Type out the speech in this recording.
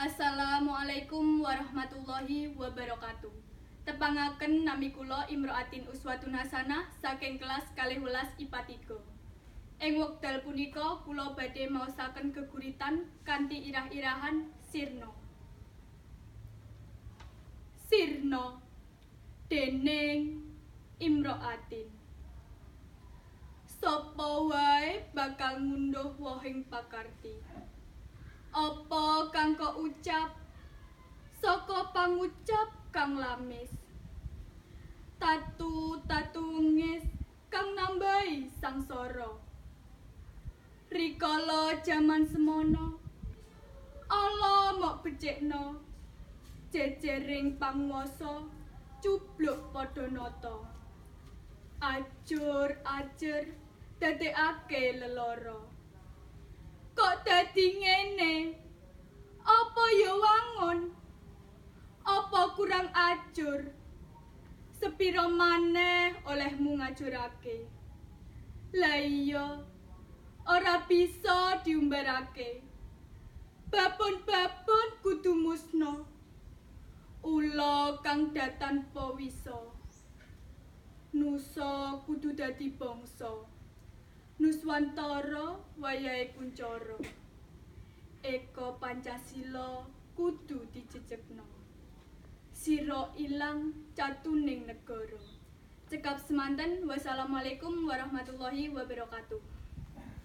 Assalamualaikum warahmatullahi wabarakatuh. Tepangaken nami kula Imro'atin Uswatun Hasanah saking kelas 12 IPA 3. Ing wekdal punika kula badhe maosaken geguritan kanthi irah-irahan sirna. Sirna dening Imro'atin. Sapa wae bakal ngunduh wohing pakarti. Apa kang kok ucap saka pangucap kang lamis. Tatu ngis kang nambahi sangsara. Rikala jaman semono ala mok becikna jejering panguwasa cubluk padha nata. Ajur-ajur dadekake lelara. Kok dadi ngene? Apa ya wangun? Apa kurang ajur? Sepiro maneh olehmu ngajurake? Lah iya, ora bisa diumbarake. Babon-babon kudu musna. Ula kang datanpa wisa. Nusa kudu dadi bangsa. Nuswantara wayahe kuncara. Eka Pancasila kudu dijejekna. Sira ilang catuning negara. Cekap semanten. Wassalamualaikum warahmatullahi wabarakatuh.